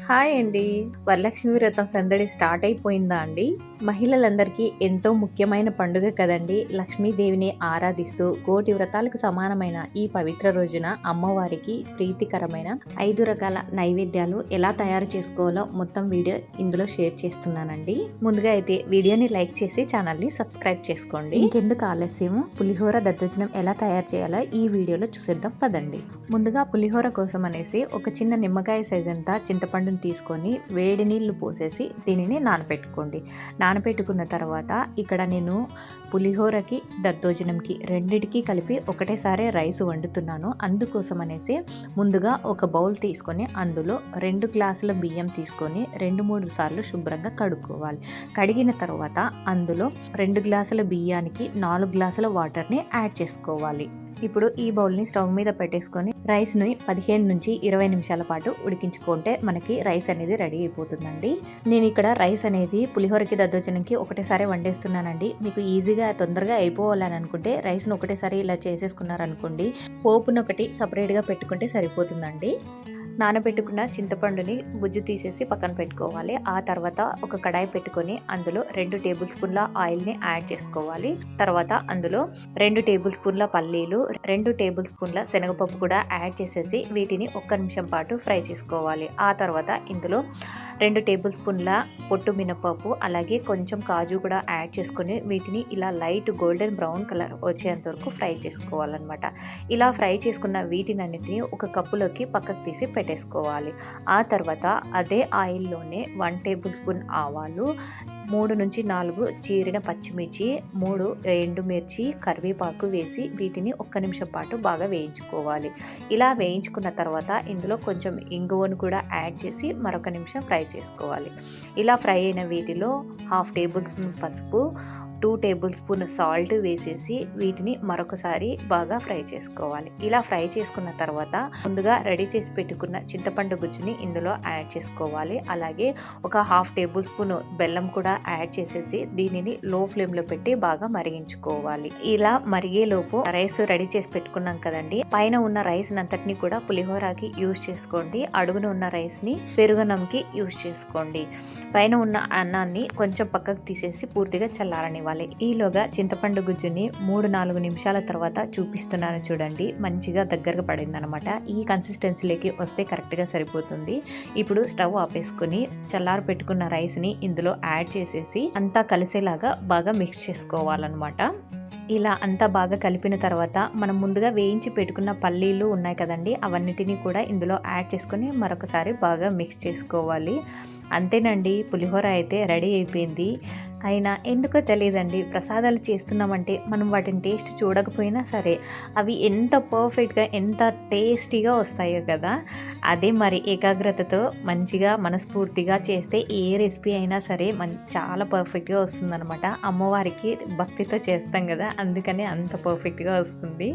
Hi అండి. వరలక్ష్మి వ్రతం సందడి స్టార్ట్ అయిపోయిందా అండి? మహిళలందరికీ ఎంతో ముఖ్యమైన పండుగ కదండి. లక్ష్మీదేవిని ఆరాధిస్తూ కోటి వ్రతాలకు సమానమైన ఈ పవిత్ర రోజున అమ్మవారికి ప్రీతికరమైన 5 రకాల నైవేద్యాలు ఎలా తయారు చేసుకోవాలో మొత్తం వీడియో ఇందులో షేర్ చేస్తున్నానండి. ముందుగా అయితే వీడియోని లైక్ చేసి ఛానల్ని సబ్స్క్రైబ్ చేసుకోండి. ఇంకెందుకు ఆలస్యం, పులిహోర దద్దోజనం ఎలా తయారు చేయాలో ఈ వీడియోలో చూసేద్దాం పదండి. ముందుగా పులిహోర కోసం అనేసి ఒక చిన్న నిమ్మకాయ సైజ్ అంతా చింతపండుని తీసుకొని వేడి నీళ్లు పోసేసి దీనిని నానబెట్టుకోండి. నానబెట్టుకున్న తర్వాత ఇక్కడ నేను పులిహోరకి దద్దోజనంకి రెండిటికి కలిపి ఒకటేసారి రైస్ వండుతున్నాను. అందుకోసం అనేసి ముందుగా ఒక బౌల్ తీసుకొని అందులో 2 గ్లాసుల బియ్యం తీసుకొని 2-3 సార్లు శుభ్రంగా కడుక్కోవాలి. కడిగిన తర్వాత అందులో 2 గ్లాసుల బియ్యానికి 4 గ్లాసుల వాటర్ని యాడ్ చేసుకోవాలి. ఇప్పుడు ఈ బౌల్ని స్టవ్ మీద పెట్టేసుకొని రైస్ని 15 నుంచి 20 నిమిషాల పాటు ఉడికించుకుంటే మనకి రైస్ అనేది రెడీ అయిపోతుందండి. నేను ఇక్కడ రైస్ అనేది పులిహోరకి దద్దోజనంకి ఒకటేసారి వండేస్తున్నానండి. మీకు ఈజీగా తొందరగా అయిపోవాలని అనుకుంటే రైస్ను ఒకటేసారి ఇలా చేసేసుకున్నారనుకోండి, పోపును ఒకటి సపరేట్గా పెట్టుకుంటే సరిపోతుందండి. నానబెట్టుకున్న చింతపండుని గుజ్జు తీసేసి పక్కన పెట్టుకోవాలి. ఆ తర్వాత ఒక కడాయి పెట్టుకొని అందులో 2 టేబుల్ స్పూన్ల ఆయిల్ని యాడ్ చేసుకోవాలి. తర్వాత అందులో 2 టేబుల్ స్పూన్ల పల్లీలు, 2 టేబుల్ స్పూన్ల శనగపప్పు కూడా యాడ్ చేసేసి వీటిని 1 నిమిషం పాటు ఫ్రై చేసుకోవాలి. ఆ తర్వాత ఇందులో 2 టేబుల్ స్పూన్ల పొట్టు మినపప్పు అలాగే కొంచెం కాజు కూడా యాడ్ చేసుకొని వీటిని ఇలా లైట్ గోల్డెన్ బ్రౌన్ కలర్ వచ్చేంత వరకు ఫ్రై చేసుకోవాలన్నమాట. ఇలా ఫ్రై చేసుకున్న వీటినన్నిటిని ఒక కప్పులోకి పక్కకు తీసి పెట్టేసుకోవాలి. ఆ తర్వాత అదే ఆయిల్లోనే 1 టేబుల్ స్పూన్ ఆవాలు, 3 నుంచి 4 చీరిన పచ్చిమిర్చి, 3 ఎండుమిర్చి, కరివేపాకు వేసి వీటిని 1 నిమిషం పాటు బాగా వేయించుకోవాలి. ఇలా వేయించుకున్న తర్వాత ఇందులో కొంచెం ఇంగువను కూడా యాడ్ చేసి మరొక నిమిషం ఫ్రై చేసుకోవాలి. ఇలా ఫ్రై అయిన వీటిలో 1/2 టేబుల్ స్పూన్ పసుపు, 2 టేబుల్ స్పూన్ సాల్ట్ వేసేసి వీటిని మరొకసారి బాగా ఫ్రై చేసుకోవాలి. ఇలా ఫ్రై చేసుకున్న తర్వాత ముందుగా రెడీ చేసి పెట్టుకున్న చింతపండు గుజ్జుని ఇందులో యాడ్ చేసుకోవాలి. అలాగే ఒక 1/2 టేబుల్ స్పూన్ బెల్లం కూడా యాడ్ చేసేసి దీనిని లో ఫ్లేమ్లో పెట్టి బాగా మరిగించుకోవాలి. ఇలా మరిగేలోపు రైస్ రెడీ చేసి పెట్టుకున్నాం కదండి, పైన ఉన్న రైస్ అంతటిని కూడా పులిహోరకి యూజ్ చేసుకోండి. అడుగున ఉన్న రైస్ని పెరుగన్నంకి యూజ్ చేసుకోండి. పైన ఉన్న అన్నాన్ని కొంచెం పక్కకు తీసేసి పూర్తిగా చల్లారని ఈలోగా చింతపండు గుజ్జుని 3-4 నిమిషాల తర్వాత చూపిస్తున్నాను చూడండి, మంచిగా దగ్గరగా పడింది అనమాట. ఈ కన్సిస్టెన్సీలోకి వస్తే కరెక్ట్గా సరిపోతుంది. ఇప్పుడు స్టవ్ ఆపేసుకొని చల్లారు పెట్టుకున్న రైస్ని ఇందులో యాడ్ చేసేసి అంతా కలిసేలాగా బాగా మిక్స్ చేసుకోవాలన్నమాట. ఇలా అంతా బాగా కలిపిన తర్వాత మనం ముందుగా వేయించి పెట్టుకున్న పల్లీలు ఉన్నాయి కదండి, అవన్నిటినీ కూడా ఇందులో యాడ్ చేసుకొని మరొకసారి బాగా మిక్స్ చేసుకోవాలి. అంతేనండి, పులిహోర అయితే రెడీ అయిపోయింది. అయినా ఎందుకో తెలియదండి, ప్రసాదాలు చేస్తున్నామంటే మనం వాటిని టేస్ట్ చూడకపోయినా సరే అవి ఎంత పర్ఫెక్ట్గా ఎంత టేస్టీగా వస్తాయో కదా. అదే మరి ఏకాగ్రతతో మంచిగా మనస్ఫూర్తిగా చేస్తే ఏ రెసిపీ అయినా సరే చాలా పర్ఫెక్ట్గా వస్తుందన్నమాట. అమ్మవారికి భక్తితో చేస్తాం కదా, అందుకని అంత పర్ఫెక్ట్గా వస్తుంది.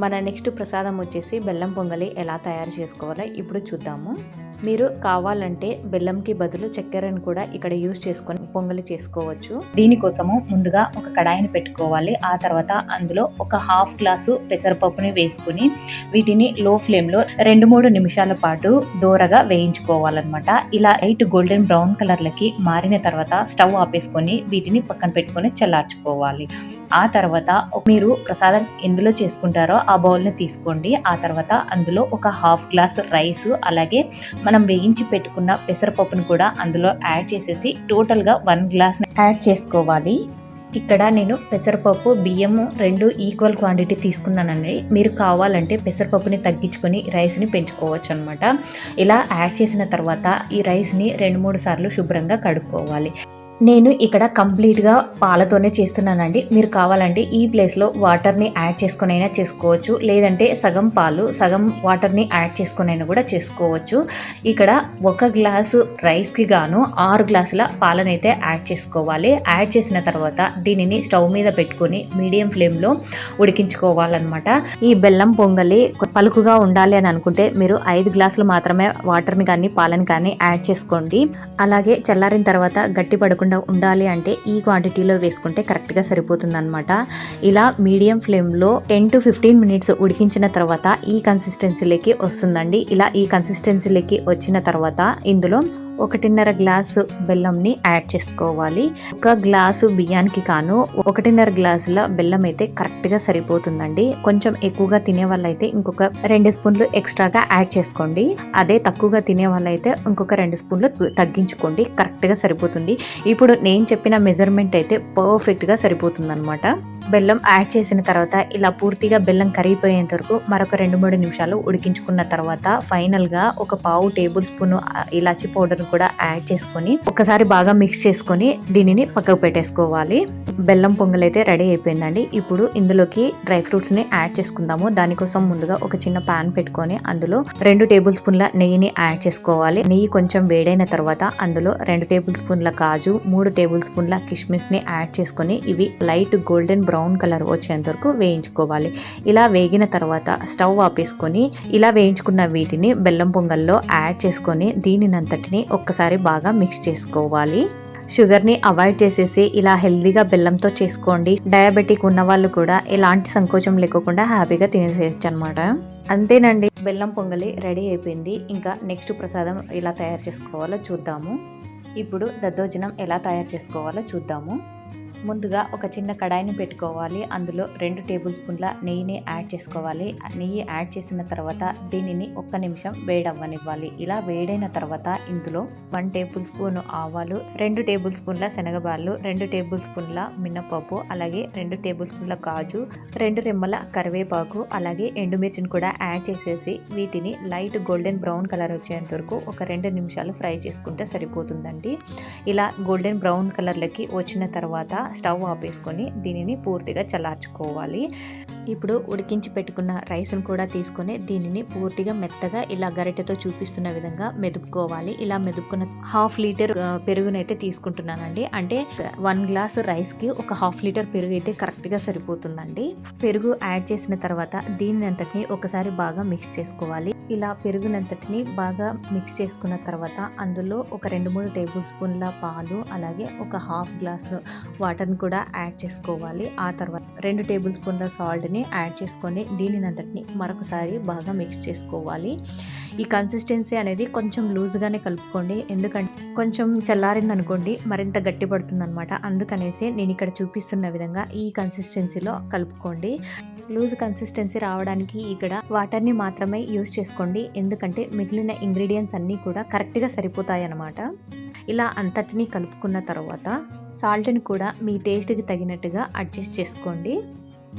మన నెక్స్ట్ ప్రసాదం వచ్చేసి బెల్లం పొంగలి ఎలా తయారు చేసుకోవాలో ఇప్పుడు చూద్దాము. మీరు కావాలంటే బెల్లంకి బదులు చక్కెరను కూడా ఇక్కడ యూజ్ చేసుకొని పొంగలి చేసుకోవచ్చు. దీనికోసము ముందుగా ఒక కడాయిని పెట్టుకోవాలి. ఆ తర్వాత అందులో ఒక 1/2 గ్లాసు పెసరపప్పుని వేసుకుని వీటిని లో ఫ్లేమ్లో 2-3 నిమిషాల పాటు దోరగా వేయించుకోవాలన్నమాట. ఇలా లైట్ గోల్డెన్ బ్రౌన్ కలర్లకి మారిన తర్వాత స్టవ్ ఆపేసుకొని వీటిని పక్కన పెట్టుకొని చల్లార్చుకోవాలి. ఆ తర్వాత మీరు ప్రసాదం ఎందులో చేసుకుంటారో ఆ బౌల్ని తీసుకోండి. ఆ తర్వాత అందులో ఒక 1/2 గ్లాస్ రైస్ అలాగే మనం వేయించి పెట్టుకున్న పెసరపప్పును కూడా అందులో యాడ్ చేసేసి టోటల్గా 1 గ్లాస్ యాడ్ చేసుకోవాలి. ఇక్కడ నేను పెసరపప్పు బియ్యము 2 ఈక్వల్ క్వాంటిటీ తీసుకున్నానండి. మీరు కావాలంటే పెసరపప్పుని తగ్గించుకొని రైస్ని పెంచుకోవచ్చు అనమాట. ఇలా యాడ్ చేసిన తర్వాత ఈ రైస్ని 2-3 సార్లు శుభ్రంగా కడుక్కోవాలి. నేను ఇక్కడ కంప్లీట్గా పాలతోనే చేస్తున్నానండి. మీరు కావాలంటే ఈ ప్లేస్లో వాటర్ని యాడ్ చేసుకొని అయినా చేసుకోవచ్చు, లేదంటే సగం పాలు సగం వాటర్ని యాడ్ చేసుకొని అయినా కూడా చేసుకోవచ్చు. ఇక్కడ 1 గ్లాసు రైస్కి గాను 6 గ్లాసుల పాలనైతే యాడ్ చేసుకోవాలి. యాడ్ చేసిన తర్వాత దీనిని స్టవ్ మీద పెట్టుకొని మీడియం ఫ్లేమ్లో ఉడికించుకోవాలన్నమాట. ఈ బెల్లం పొంగలి పలుకుగా ఉండాలి అని అనుకుంటే మీరు 5 గ్లాసులు మాత్రమే వాటర్ని కానీ పాలని కానీ యాడ్ చేసుకోండి. అలాగే చల్లారిన తర్వాత గట్టి పడకుండా లేకుండా ఉండాలి అంటే ఈ క్వాంటిటీలో వేసుకుంటే కరెక్ట్గా సరిపోతుంది అనమాట. ఇలా మీడియం ఫ్లేమ్లో 10 to 15 మినిట్స్ ఉడికించిన తర్వాత ఈ కన్సిస్టెన్సీలోకి వస్తుందండి. ఇలా ఈ కన్సిస్టెన్సీలోకి వచ్చిన తర్వాత ఇందులో 1.5 గ్లాసు బెల్లంని యాడ్ చేసుకోవాలి. 1 గ్లాసు బియ్యానికి కాను 1.5 గ్లాసుల బెల్లం అయితే కరెక్ట్గా సరిపోతుందండి. కొంచెం ఎక్కువగా తినే వాళ్ళైతే ఇంకొక 2 స్పూన్లు ఎక్స్ట్రాగా యాడ్ చేసుకోండి. అదే తక్కువగా తినే వాళ్ళైతే ఇంకొక 2 స్పూన్లు తగ్గించుకోండి, కరెక్ట్గా సరిపోతుంది. ఇప్పుడు నేను చెప్పిన మెజర్మెంట్ అయితే పర్ఫెక్ట్గా సరిపోతుంది అనమాట. బెల్లం యాడ్ చేసిన తర్వాత ఇలా పూర్తిగా బెల్లం కరిగిపోయేంత వరకు మరొక 2-3 నిమిషాలు ఉడికించుకున్న తర్వాత ఫైనల్గా ఒక 1/2 టేబుల్ స్పూన్ ఇలాచి పౌడర్ కూడా యాడ్ చేసుకొని ఒకసారి బాగా మిక్స్ చేసుకొని దీనిని పక్కకు పెట్టేసుకోవాలి. బెల్లం పొంగల్ అయితే రెడీ అయిపోయిందండి. ఇప్పుడు ఇందులోకి డ్రై ఫ్రూట్స్ ని యాడ్ చేసుకుందాము. దానికోసం ముందుగా ఒక చిన్న పాన్ పెట్టుకొని అందులో 2 టేబుల్ స్పూన్ల నెయ్యిని యాడ్ చేసుకోవాలి. నెయ్యి కొంచెం వేడైన తర్వాత అందులో 2 టేబుల్ స్పూన్ల కాజు, 3 టేబుల్ స్పూన్ల కిస్మిస్ ని యాడ్ చేసుకొని ఇవి లైట్ గోల్డెన్ బ్రౌన్ కలర్ వచ్చేంత వరకు వేయించుకోవాలి. ఇలా వేగిన తర్వాత స్టవ్ ఆపేసుకొని ఇలా వేయించుకున్న వీటిని బెల్లం పొంగల్లో యాడ్ చేసుకొని దీనినంతటిని ఒక్కసారి బాగా మిక్స్ చేసుకోవాలి. షుగర్ని అవాయిడ్ చేసేసి ఇలా హెల్దీగా బెల్లంతో చేసుకోండి. డయాబెటిక్ ఉన్న వాళ్ళు కూడా ఎలాంటి సంకోచం లేకుండా హ్యాపీగా తినేసేయచ్చు అనమాట. అంతేనండి, బెల్లం పొంగలి రెడీ అయిపోయింది. ఇంకా నెక్స్ట్ ప్రసాదం ఎలా తయారు చేసుకోవాలో చూద్దాము. ఇప్పుడు దద్దోజనం ఎలా తయారు చేసుకోవాలో చూద్దాము. ముందుగా ఒక చిన్న కడాయిని పెట్టుకోవాలి. అందులో 2 టేబుల్ స్పూన్ల నెయ్యిని యాడ్ చేసుకోవాలి. నెయ్యి యాడ్ చేసిన తర్వాత దీనిని 1 నిమిషం వేడవ్వనివ్వాలి. ఇలా వేడైన తర్వాత ఇందులో 1 టేబుల్ స్పూన్ ఆవాలు, 2 టేబుల్ స్పూన్ల శనగబాళ్ళు, 2 టేబుల్ స్పూన్ల మినపప్పు, అలాగే 2 టేబుల్ స్పూన్ల కాజు, 2 రెమ్మల కరివేపాకు, అలాగే ఎండుమిర్చిని కూడా యాడ్ చేసేసి వీటిని లైట్ గోల్డెన్ బ్రౌన్ కలర్ వచ్చేంత వరకు ఒక 2 నిమిషాలు ఫ్రై చేసుకుంటే సరిపోతుందండి. ఇలా గోల్డెన్ బ్రౌన్ కలర్లకి వచ్చిన తర్వాత స్టవ్ ఆపేసుకొని దీనిని పూర్తిగా చల్లార్చుకోవాలి. ఇప్పుడు ఉడికించి పెట్టుకున్న రైస్ను కూడా తీసుకొని దీనిని పూర్తిగా మెత్తగా ఇలా గరిటెతో చూపిస్తున్న విధంగా మెదుపుకోవాలి. ఇలా మెదుపుకున్న 1/2 లీటర్ పెరుగునైతే తీసుకుంటున్నానండి. అంటే 1 గ్లాస్ రైస్కి ఒక 1/2 లీటర్ పెరుగు అయితే కరెక్ట్గా సరిపోతుందండి. పెరుగు యాడ్ చేసిన తర్వాత దీని అంతటిని ఒకసారి బాగా మిక్స్ చేసుకోవాలి. ఇలా పెరుగునంతటిని బాగా మిక్స్ చేసుకున్న తర్వాత అందులో ఒక 2-3 టేబుల్ స్పూన్ల పాలు, అలాగే ఒక 1/2 గ్లాసు వాటర్ని కూడా యాడ్ చేసుకోవాలి. ఆ తర్వాత 2 టేబుల్ స్పూన్ల సాల్ట్ని యాడ్ చేసుకొని దీనినంతటిని మరొకసారి బాగా మిక్స్ చేసుకోవాలి. ఈ కన్సిస్టెన్సీ అనేది కొంచెం లూజ్గానే కలుపుకోండి, ఎందుకంటే కొంచెం చల్లారింది అనుకోండి మరింత గట్టి పడుతుంది అనమాట. అందుకనేసి నేను ఇక్కడ చూపిస్తున్న విధంగా ఈ కన్సిస్టెన్సీలో కలుపుకోండి. లూజ్ కన్సిస్టెన్సీ రావడానికి ఇక్కడ వాటర్ని మాత్రమే యూజ్ చేసుకోండి, ఎందుకంటే మిగిలిన ఇంగ్రీడియంట్స్ అన్నీ కూడా కరెక్ట్గా సరిపోతాయి అన్నమాట. ఇలా అంతటినీ కలుపుకున్న తర్వాత సాల్ట్ని కూడా మీ టేస్ట్కి తగినట్టుగా అడ్జస్ట్ చేసుకోండి.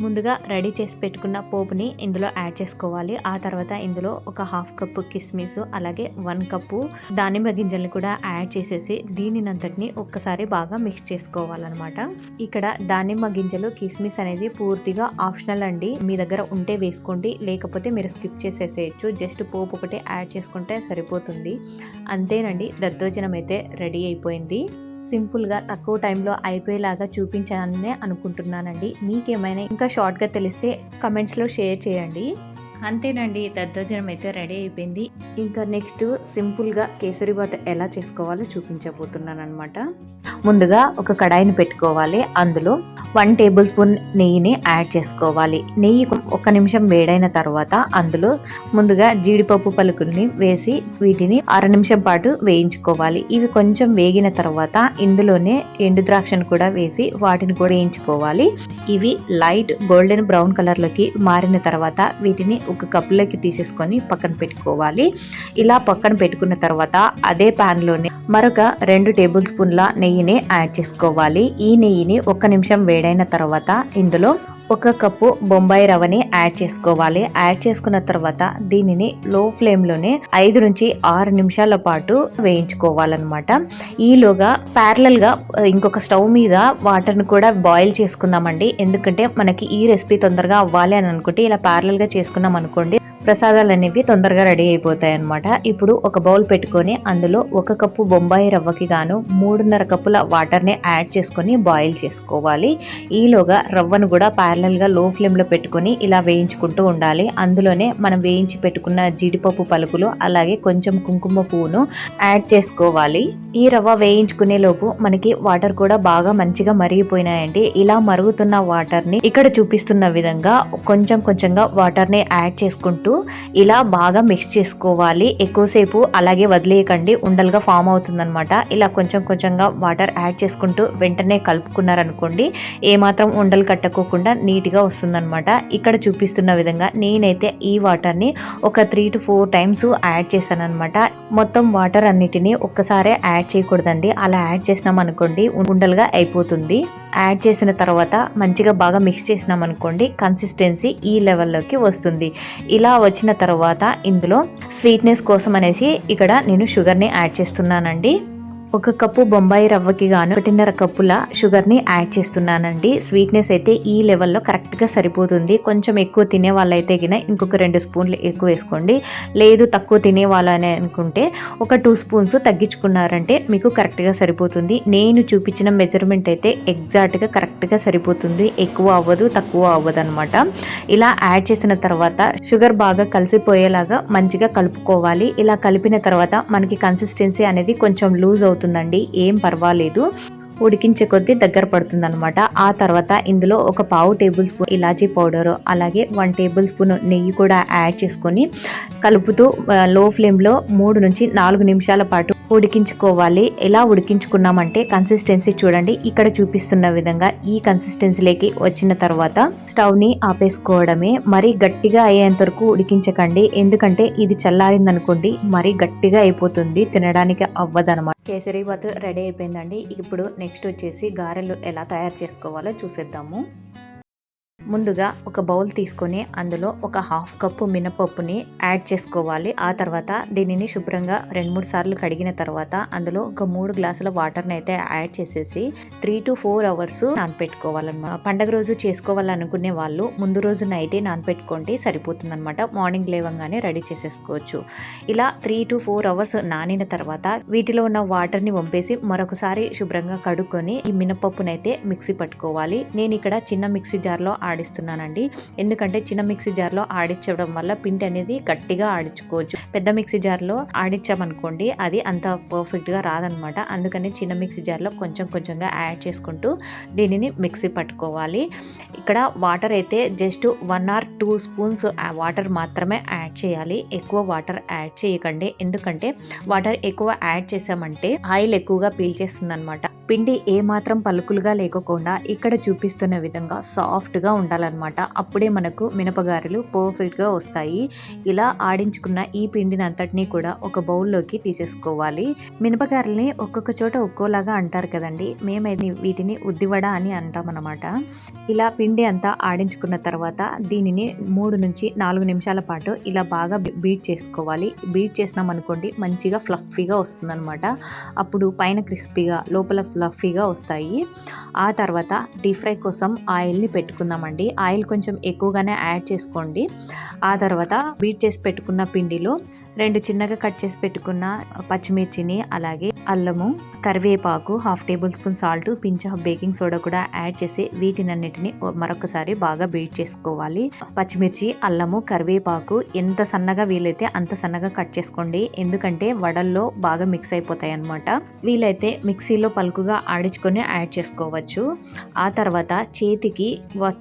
ముందుగా రెడీ చేసి పెట్టుకున్న పోపుని ఇందులో యాడ్ చేసుకోవాలి. ఆ తర్వాత ఇందులో ఒక 1/2 కప్పు కిస్మిస్, అలాగే 1 కప్పు దానిమ్మ గింజల్ని కూడా యాడ్ చేసేసి దీనినంతటిని ఒక్కసారి బాగా మిక్స్ చేసుకోవాలన్నమాట. ఇక్కడ దానిమ్మ గింజలు, కిస్మిస్ అనేది పూర్తిగా ఆప్షనల్ అండి. మీ దగ్గర ఉంటే వేసుకోండి, లేకపోతే మీరు స్కిప్ చేసేసేయచ్చు. జస్ట్ పోపు ఒకటి యాడ్ చేసుకుంటే సరిపోతుంది. అంతేనండి, దద్దోజనం అయితే రెడీ అయిపోయింది. సింపుల్గా తక్కువ టైంలో అయిపోయేలాగా చూపించాననే అనుకుంటున్నానండి. మీకేమైనా ఇంకా షార్ట్గా తెలిస్తే కమెంట్స్లో షేర్ చేయండి. అంతేనండి, దద్దోజనం అయితే రెడీ అయిపోయింది. ఇంకా నెక్స్ట్ సింపుల్గా కేసరిబాత్ ఎలా చేసుకోవాలో చూపించబోతున్నాను అనమాట. ముందుగా ఒక కడాయిని పెట్టుకోవాలి. అందులో 1 టేబుల్ స్పూన్ నెయ్యిని యాడ్ చేసుకోవాలి. నెయ్యి 1 నిమిషం వేడైన తర్వాత అందులో ముందుగా జీడిపప్పు పలుకుల్ని వేసి వీటిని 1/2 నిమిషం పాటు వేయించుకోవాలి. ఇవి కొంచెం వేగిన తర్వాత ఇందులోనే ఎండు ద్రాక్షను కూడా వేసి వాటిని కూడా వేయించుకోవాలి. ఇవి లైట్ గోల్డెన్ బ్రౌన్ కలర్లోకి మారిన తర్వాత వీటిని ఒక కప్పులోకి తీసేసుకొని పక్కన పెట్టుకోవాలి. ఇలా పక్కన పెట్టుకున్న తర్వాత అదే ప్యాన్ లోనే మరొక 2 టేబుల్ స్పూన్ల నెయ్యిని యాడ్ చేసుకోవాలి. ఈ నెయ్యిని 1 నిమిషం వేడైన తర్వాత ఇందులో 1 కప్పు బొంబాయి రవ్వని యాడ్ చేసుకోవాలి. యాడ్ చేసుకున్న తర్వాత దీనిని లో ఫ్లేమ్ లోనే 5 నుంచి 6 నిమిషాల పాటు వేయించుకోవాలన్నమాట. ఈలోగా ప్యారలల్ గా ఇంకొక స్టవ్ మీద వాటర్ ని కూడా బాయిల్ చేసుకుందామండి. ఎందుకంటే మనకి ఈ రెసిపీ తొందరగా అవ్వాలి అని అనుకుంటే ఇలా ప్యారలల్ గా చేసుకున్నాం అనుకోండి ప్రసాదాలు అనేవి తొందరగా రెడీ అయిపోతాయి అన్నమాట. ఇప్పుడు ఒక బౌల్ పెట్టుకొని అందులో 1 కప్పు బొంబాయి రవ్వకి గాను 3.5 కప్పుల వాటర్ని యాడ్ చేసుకొని బాయిల్ చేసుకోవాలి. ఈలోగా రవ్వను కూడా ప్యారలల్గా లో ఫ్లేమ్లో పెట్టుకొని ఇలా వేయించుకుంటూ ఉండాలి. అందులోనే మనం వేయించి పెట్టుకున్న జీడిపప్పు పలుకులు అలాగే కొంచెం కుంకుమ పువ్వును యాడ్ చేసుకోవాలి. ఈ రవ్వ వేయించుకునే లోపు మనకి వాటర్ కూడా బాగా మంచిగా మరిగిపోయినాయండి. ఇలా మరుగుతున్న వాటర్ని ఇక్కడ చూపిస్తున్న విధంగా కొంచెంగా వాటర్ని యాడ్ చేసుకుంటూ ఇలా బాగా మిక్స్ చేసుకోవాలి. ఎక్కువసేపు అలాగే వదిలేయకండి, ఉండలుగా ఫామ్ అవుతుందన్నమాట. ఇలా కొంచెంగా వాటర్ యాడ్ చేసుకుంటూ వెంటనే కలుపుకున్నారనుకోండి ఏమాత్రం ఉండలు కట్టుకోకుండా నీట్గా వస్తుందన్నమాట. ఇక్కడ చూపిస్తున్న విధంగా నేనైతే ఈ వాటర్ని ఒక 3 to 4 టైమ్స్ యాడ్ చేశాను అనమాట. మొత్తం వాటర్ అన్నిటినీ ఒక్కసారే యాడ్ చేయకూడదండి. అలా యాడ్ చేసినాం అనుకోండి ఉండలుగా అయిపోతుంది. యాడ్ చేసిన తర్వాత మంచిగా బాగా మిక్స్ చేసినాం అనుకోండి కన్సిస్టెన్సీ ఈ లెవెల్లోకి వస్తుంది. ఇలా వచ్చిన తర్వాత ఇందులో స్వీట్నెస్ కోసం అనేసి ఇక్కడ నేను షుగర్ని యాడ్ చేస్తున్నానండి. 1 కప్పు బొంబాయి రవ్వకి గాను 1.5 కప్పుల షుగర్ని యాడ్ చేస్తున్నానండి. స్వీట్నెస్ అయితే ఈ లెవెల్లో కరెక్ట్గా సరిపోతుంది. కొంచెం ఎక్కువ తినే వాళ్ళైతే గిన ఇంకొక 2 స్పూన్లు ఎక్కువ వేసుకోండి. లేదు తక్కువ తినే వాళ్ళని అనుకుంటే ఒక 2 స్పూన్స్ తగ్గించుకున్నారంటే మీకు కరెక్ట్గా సరిపోతుంది. నేను చూపించిన మెజర్మెంట్ అయితే ఎగ్జాక్ట్గా కరెక్ట్గా సరిపోతుంది. ఎక్కువ అవ్వదు తక్కువ అవ్వదు అనమాట. ఇలా యాడ్ చేసిన తర్వాత షుగర్ బాగా కలిసిపోయేలాగా మంచిగా కలుపుకోవాలి. ఇలా కలిపిన తర్వాత మనకి కన్సిస్టెన్సీ అనేది కొంచెం లూజ్ అవుతుందండి. ఏం పర్వాలేదు, ఉడికించే కొద్దీ దగ్గర పడుతుంది అనమాట. ఆ తర్వాత ఇందులో ఒక 1/2 టేబుల్ స్పూన్ ఇలాచీ పౌడరు అలాగే 1 టేబుల్ స్పూన్ నెయ్యి కూడా యాడ్ చేసుకొని కలుపుతూ లో ఫ్లేమ్లో 3 నుంచి 4 నిమిషాల పాటు ఉడికించుకోవాలి. ఎలా ఉడికించుకున్నామంటే కన్సిస్టెన్సీ చూడండి, ఇక్కడ చూపిస్తున్న విధంగా ఈ కన్సిస్టెన్సీలోకి వచ్చిన తర్వాత స్టవ్ని ఆపేసుకోవడమే. మరీ గట్టిగా అయ్యేంత వరకు ఉడికించకండి, ఎందుకంటే ఇది చల్లారిందనుకోండి మరీ గట్టిగా అయిపోతుంది, తినడానికి అవ్వదనమాట. కేసరీబాత్ రెడీ అయిపోయిందండి. ఇప్పుడు నెక్స్ట్ వచ్చేసి గారెలు ఎలా తయారు చేసుకోవాలో చూసేద్దాము. ముందుగా ఒక బౌల్ తీసుకొని అందులో ఒక 1/2 కప్పు మినపప్పుని యాడ్ చేసుకోవాలి. ఆ తర్వాత దీనిని శుభ్రంగా 2-3 సార్లు కడిగిన తర్వాత అందులో ఒక 3 గ్లాసుల వాటర్ని అయితే యాడ్ చేసేసి 3 to 4 అవర్స్ నానపెట్టుకోవాలన్నమాట. పండగ రోజు చేసుకోవాలనుకునే వాళ్ళు ముందు రోజు నైటే నానపెట్టుకోండి, సరిపోతుంది అనమాట. మార్నింగ్ లేవంగానే రెడీ చేసేసుకోవచ్చు. ఇలా 3 to 4 అవర్స్ నానిన తర్వాత వీటిలో ఉన్న వాటర్ని వంపేసి మరొకసారి శుభ్రంగా కడుక్కొని ఈ మినపప్పునైతే మిక్సీ పట్టుకోవాలి. నేను ఇక్కడ చిన్న మిక్సీ జార్లో ఆడిస్తున్నానండి, ఎందుకంటే చిన్న మిక్సీ జార్లో ఆడించడం వల్ల పిండి అనేది గట్టిగా ఆడించుకోవచ్చు. పెద్ద మిక్సీ జార్లో ఆడించామనుకోండి అది అంత పర్ఫెక్ట్గా రాదనమాట. అందుకని చిన్న మిక్సీ జార్లో కొంచెంగా యాడ్ చేసుకుంటూ దీనిని మిక్సీ పట్టుకోవాలి. ఇక్కడ వాటర్ అయితే జస్ట్ 1 or 2 స్పూన్స్ వాటర్ మాత్రమే యాడ్ చేయాలి. ఎక్కువ వాటర్ యాడ్ చేయకండి, ఎందుకంటే వాటర్ ఎక్కువ యాడ్ చేసామంటే ఆయిల్ ఎక్కువగా పీల్చేస్తుంది అనమాట. పిండి ఏమాత్రం పలుకులుగా లేకోకుండా ఇక్కడ చూపిస్తున్న విధంగా సాఫ్ట్గా ఉండాలన్నమాట. అప్పుడే మనకు మినపగారెలు పర్ఫెక్ట్గా వస్తాయి. ఇలా ఆడించుకున్న ఈ పిండిని అంతటినీ కూడా ఒక బౌల్లోకి తీసేసుకోవాలి. మినపగారెల్ని ఒక్కొక్క చోట ఒక్కోలాగా అంటారు కదండి, మేమైతే వీటిని ఉద్దివడ అని అంటాం అన్నమాట. ఇలా పిండి అంతా ఆడించుకున్న తర్వాత దీనిని 3 నుంచి 4 నిమిషాల పాటు ఇలా బాగా బీట్ చేసుకోవాలి. బీట్ చేసినాం అనుకోండి మంచిగా ఫ్లఫీగా వస్తుంది అనమాట. అప్పుడు పైన క్రిస్పీగా లోపల ఫ్లఫీగా వస్తాయి. ఆ తర్వాత డీప్ ఫ్రై కోసం ఆయిల్ని పెట్టుకుందామండి. ఆయిల్ కొంచెం ఎక్కువగానే యాడ్ చేసుకోండి. ఆ తర్వాత బీట్ చేసి పెట్టుకున్న పిండిలో 2 చిన్నగా కట్ చేసి పెట్టుకున్న పచ్చిమిర్చిని అలాగే అల్లము, కరివేపాకు, 1/2 table spoon salt, pinch of baking soda కూడా యాడ్ చేసి వీటినన్నిటిని మరొకసారి బాగా బీట్ చేసుకోవాలి. పచ్చిమిర్చి, అల్లము, కరివేపాకు ఎంత సన్నగా వీలైతే అంత సన్నగా కట్ చేసుకోండి, ఎందుకంటే వడల్లో బాగా మిక్స్ అయిపోతాయి అన్నమాట. వీలైతే మిక్సీలో పలుకుగా ఆడించుకొని యాడ్ చేసుకోవచ్చు. ఆ తర్వాత చేతికి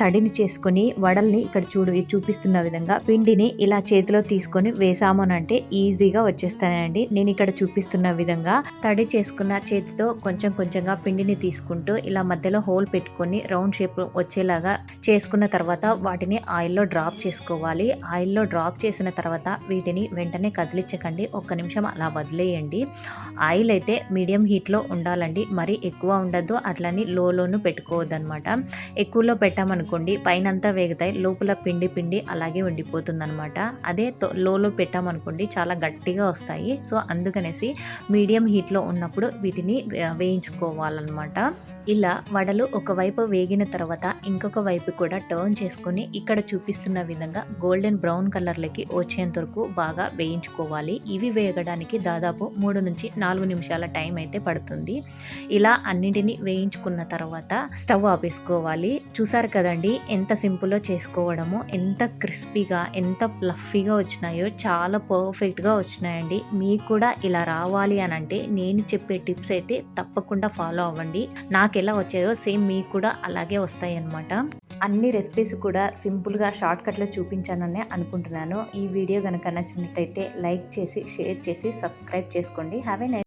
తడిని చేసుకొని వడల్ని ఇక్కడ చూపిస్తున్న విధంగా పిండిని ఇలా చేతిలో తీసుకొని వేసామనంటే ఈజీగా వచ్చేస్తానండి. నేను ఇక్కడ చూపిస్తున్న విధంగా తడి చేసుకున్న చేతితో కొంచెంగా పిండిని తీసుకుంటూ ఇలా మధ్యలో హోల్ పెట్టుకొని రౌండ్ షేప్ వచ్చేలాగా చేసుకున్న తర్వాత వాటిని ఆయిల్లో డ్రాప్ చేసుకోవాలి. ఆయిల్లో డ్రాప్ చేసిన తర్వాత వీటిని వెంటనే కదిలించకండి, 1 నిమిషం అలా వదిలేయండి. ఆయిల్ అయితే మీడియం హీట్లో ఉండాలండి, మరీ ఎక్కువ ఉండద్దు, అట్లని లోను పెట్టుకోవద్దు అనమాట. ఎక్కువలో పెట్టామనుకోండి పైన అంతా వేగుతాయి, లోపల పిండి అలాగే ఉండిపోతుంది అనమాట. అదే లోలో పెట్టామనుకోండి చాలా గట్టిగా వస్తాయి. సో అందుకనేసి మీడియం హీట్లో ఉన్నప్పుడు వీటిని వేయించుకోవాలన్నమాట. ఇలా వడలు ఒకవైపు వేగిన తర్వాత ఇంకొక వైపు కూడా టర్న్ చేసుకొని ఇక్కడ చూపిస్తున్న విధంగా గోల్డెన్ బ్రౌన్ కలర్లకి వచ్చేంత వరకు బాగా వేయించుకోవాలి. ఇవి వేగడానికి దాదాపు 3 నుంచి 4 నిమిషాల టైం అయితే పడుతుంది. ఇలా అన్నిటిని వేయించుకున్న తర్వాత స్టవ్ ఆపేసుకోవాలి. చూసారు కదండి ఎంత సింపుల్లో చేసుకోవడము, ఎంత క్రిస్పీగా ఎంత ఫ్లఫీగా వచ్చినాయో, చాలా పర్ఫెక్ట్గా వచ్చినాయండి. మీకు కూడా ఇలా రావాలి అని అంటే నేను చెప్పే టిప్స్ అయితే తప్పకుండా ఫాలో అవ్వండి. నాకు ఎలా వచ్చాయో సేమ్ మీకు కూడా అలాగే వస్తాయి అన్నమాట. అన్ని రెసిపీస్ కూడా సింపుల్గా షార్ట్కట్లో చూపించానని అనుకుంటున్నాను. ఈ వీడియో కనుక నచ్చినట్టయితే లైక్ చేసి షేర్ చేసి సబ్స్క్రైబ్ చేసుకోండి. Have a nice